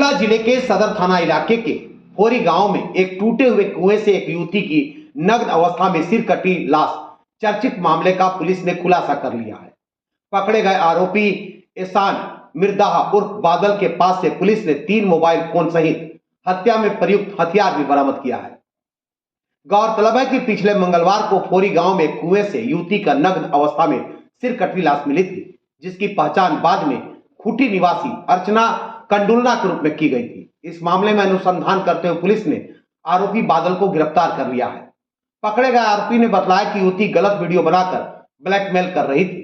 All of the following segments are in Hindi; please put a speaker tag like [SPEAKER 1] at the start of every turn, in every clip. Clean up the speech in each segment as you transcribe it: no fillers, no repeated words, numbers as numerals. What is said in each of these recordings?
[SPEAKER 1] गुमला जिले के सदर थाना इलाके के फोरी गांव में एक टूटे हुए कुएं से एक युवती की नग्न अवस्था में सिर कटी लाश चर्चित मामले का पुलिस ने खुलासा कर लिया है। पकड़े गए आरोपी एहसान मिर्दाहा उर्फ बादल के पास से पुलिस ने 3 मोबाइल फोन सहित हत्या में प्रयुक्त हथियार भी बरामद किया है। गौरतलब है कि पिछले मंगलवार को फोरी गांव में कुएं से युवती का नग्न अवस्था में सिर कटी लाश मिली थी, जिसकी पहचान बाद में खूंटी निवासी अर्चना कंडुलना के रूप में की गई थी। इस मामले में अनुसंधान करते हुए पुलिस ने आरोपी बादल को गिरफ्तार कर लिया है। पकड़े गए आरोपी ने बताया कि युवती गलत वीडियो बनाकर ब्लैकमेल कर रही थी।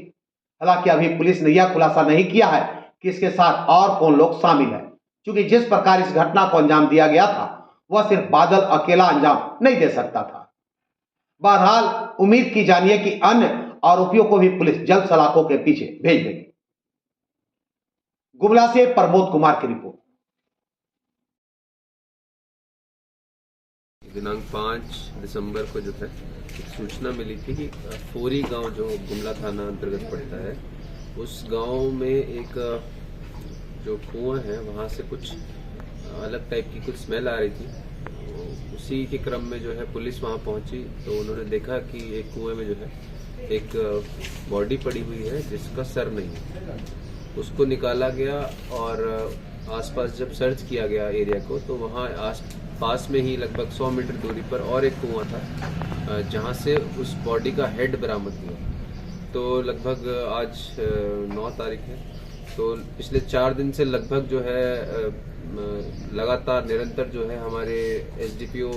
[SPEAKER 1] हालांकि अभी पुलिस ने यह खुलासा नहीं किया है कि इसके साथ और कौन लोग शामिल हैं, क्योंकि जिस प्रकार इस घटना को अंजाम दिया गया था वह सिर्फ बादल अकेला अंजाम नहीं दे सकता था। बहरहाल उम्मीद की जानिए कि अन्य आरोपियों को भी पुलिस जल्द सलाखों के पीछे भेज देगी। गुमला से प्रमोद कुमार की रिपोर्ट।
[SPEAKER 2] दिनांक 5 दिसंबर को जो है एक सूचना मिली थी कि फोरी गांव जो गुमला थाना अंतर्गत पड़ता है, उस गांव में एक जो कुआं है वहां से कुछ अलग टाइप की कुछ स्मेल आ रही थी। उसी के क्रम में जो है पुलिस वहां पहुंची तो उन्होंने देखा कि एक कुएं में जो है एक बॉडी पड़ी हुई है जिसका सर नहीं है। उसको निकाला गया और आसपास जब सर्च किया गया एरिया को तो वहाँ पास में ही लगभग 100 मीटर दूरी पर और एक कुआं था जहाँ से उस बॉडी का हेड बरामद हुआ। तो लगभग आज 9 तारीख है, तो पिछले 4 दिन से लगभग जो है लगातार निरंतर जो है हमारे एसडीपीओ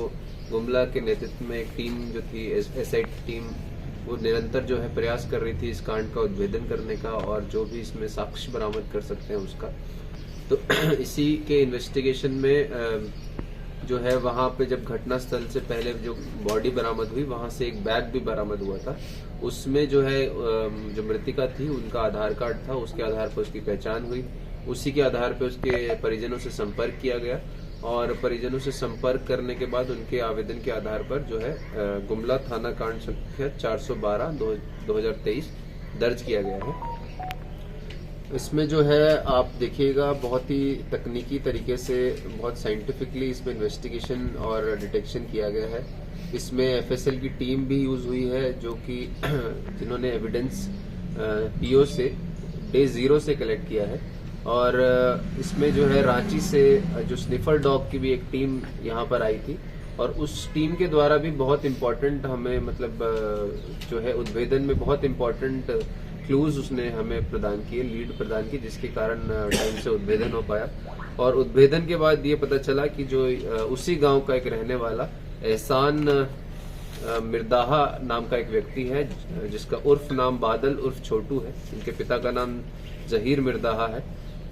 [SPEAKER 2] गुमला के नेतृत्व में एक टीम जो थी एसआईटी टीम, वो निरंतर जो है प्रयास कर रही थी इस कांड का उद्भेदन करने का और जो भी इसमें साक्ष्य बरामद कर सकते हैं उसका। तो इसी के इन्वेस्टिगेशन में जो है वहाँ पे जब घटना स्थल से पहले जो बॉडी बरामद हुई वहाँ से एक बैग भी बरामद हुआ था। उसमें जो है जो मृतिका थी उनका आधार कार्ड था, उसके आधार पर उसकी पहचान हुई। उसी के आधार पर उसके परिजनों से संपर्क किया गया और परिजनों से संपर्क करने के बाद उनके आवेदन के आधार पर जो है गुमला थाना कांड संख्या 412/2023 दर्ज किया गया है। इसमें जो है आप देखिएगा बहुत ही तकनीकी तरीके से बहुत साइंटिफिकली इसमें इन्वेस्टिगेशन और डिटेक्शन किया गया है। इसमें एफएसएल की टीम भी यूज हुई है जो कि जिन्होंने एविडेंस पीओ से डे 0 से कलेक्ट किया है। और इसमें जो है रांची से जो स्निफर डॉग की भी एक टीम यहाँ पर आई थी और उस टीम के द्वारा भी बहुत इम्पोर्टेंट हमें मतलब जो है उद्भेदन में बहुत इम्पोर्टेंट क्लूज उसने हमें प्रदान किए, लीड प्रदान की, जिसके कारण टाइम से उद्भेदन हो पाया। और उद्भेदन के बाद ये पता चला कि जो उसी गांव का एक रहने वाला एहसान मिर्दाहा नाम का एक व्यक्ति है जिसका उर्फ नाम बादल उर्फ छोटू है। इनके पिता का नाम जहीर मिर्दाहा है,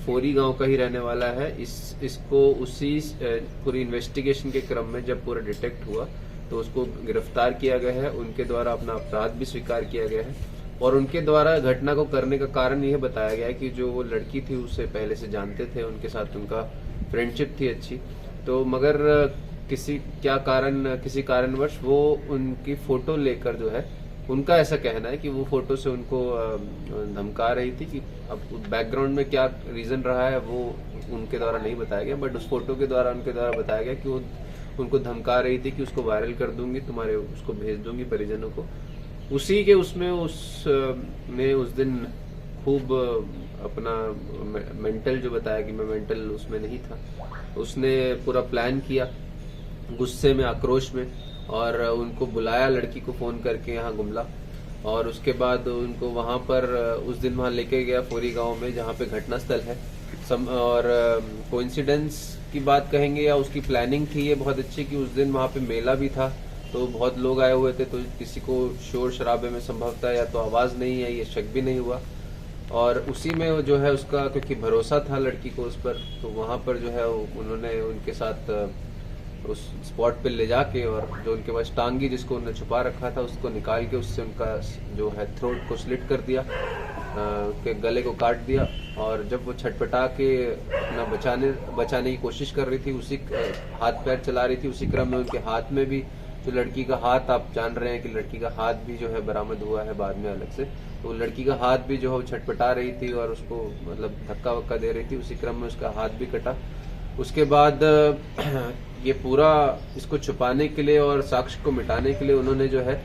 [SPEAKER 2] फोरी गांव का ही रहने वाला है। इसको उसी पूरी इन्वेस्टिगेशन के क्रम में जब पूरा डिटेक्ट हुआ तो उसको गिरफ्तार किया गया है। उनके द्वारा अपना अपराध भी स्वीकार किया गया है और उनके द्वारा घटना को करने का कारण यह बताया गया है कि जो वो लड़की थी उसे पहले से जानते थे, उनके साथ उनका फ्रेंडशिप थी अच्छी, तो मगर किसी कारणवश वो उनकी फोटो लेकर जो है उनका ऐसा कहना है कि वो फोटो से उनको धमका रही थी। कि अब बैकग्राउंड में क्या रीजन रहा है वो उनके द्वारा नहीं बताया गया, बट उस फोटो के द्वारा उनके द्वारा बताया गया कि वो उनको धमका रही थी कि उसको वायरल कर दूंगी, तुम्हारे उसको भेज दूंगी परिजनों को। उसी के उसमें उसने उस दिन खूब अपना मेंटल जो बताया कि मैं मेंटल उसमें नहीं था, उसने पूरा प्लान किया गुस्से में, आक्रोश में, और उनको बुलाया लड़की को फोन करके यहाँ गुमला। और उसके बाद उनको वहाँ पर उस दिन वहाँ लेके गया फोरी गांव में जहाँ पे घटना स्थल है। और कोइंसिडेंस की बात कहेंगे या उसकी प्लानिंग थी ये बहुत अच्छी कि उस दिन वहाँ पे मेला भी था तो बहुत लोग आए हुए थे, तो किसी को शोर शराबे में संभवतः या तो आवाज नहीं है, ये शक भी नहीं हुआ। और उसी में जो है उसका क्योंकि भरोसा था लड़की को उस पर, तो वहाँ पर जो है उन्होंने उनके साथ उस स्पॉट पे ले जाके और जो उनके पास टांगी जिसको उन्होंने छुपा रखा था उसको निकाल के उससे उनका जो है थ्रोट को स्लिट कर दिया, के गले को काट दिया। और जब वो छटपटा के अपना बचाने की कोशिश कर रही थी, उसी हाथ पैर चला रही थी, उसी क्रम में उनके हाथ में भी जो लड़की का हाथ, आप जान रहे हैं कि लड़की का हाथ भी जो है बरामद हुआ है बाद में अलग से, तो लड़की का हाथ भी जो है छटपटा रही थी और उसको मतलब धक्का वक्का दे रही थी, उसी क्रम में उसका हाथ भी कटा। उसके बाद ये पूरा इसको छुपाने के लिए और साक्ष्य को मिटाने के लिए उन्होंने जो है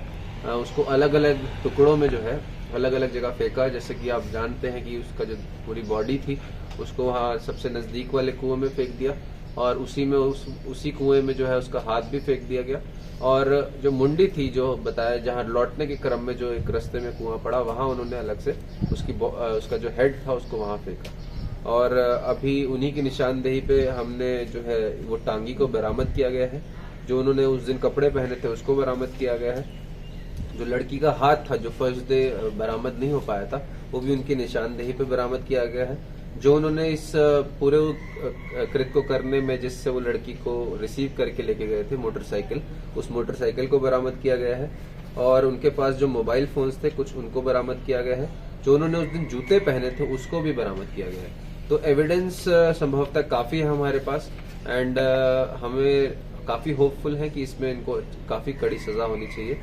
[SPEAKER 2] उसको अलग अलग टुकड़ों में जो है अलग अलग जगह फेंका। जैसे कि आप जानते हैं कि उसका जो पूरी बॉडी थी उसको वहाँ सबसे नज़दीक वाले कुएं में फेंक दिया और उसी कुएं में जो है उसका हाथ भी फेंक दिया गया। और जो मुंडी थी, जो बताया जहाँ लौटने के क्रम में जो एक रास्ते में कुआं पड़ा, वहाँ उन्होंने अलग से उसका जो हेड था उसको वहाँ फेंका। और अभी उन्हीं की निशानदेही पे हमने जो है वो टांगी को बरामद किया गया है। जो उन्होंने उस दिन कपड़े पहने थे उसको बरामद किया गया है। जो लड़की का हाथ था जो फर्स्ट डे बरामद नहीं हो पाया था, वो भी उनकी निशानदेही पे बरामद किया गया है। जो उन्होंने इस पूरे कृत्य को करने में जिससे वो लड़की को रिसीव करके लेके गए थे मोटरसाइकिल, उस मोटरसाइकिल को बरामद किया गया है। और उनके पास जो मोबाइल फोन्स थे कुछ, उनको बरामद किया गया है। जो उन्होंने उस दिन जूते पहने थे उसको भी बरामद किया गया है। तो एविडेंस संभवतः काफी है हमारे पास एंड हमें काफी होपफुल है कि इसमें इनको काफी कड़ी सजा होनी चाहिए।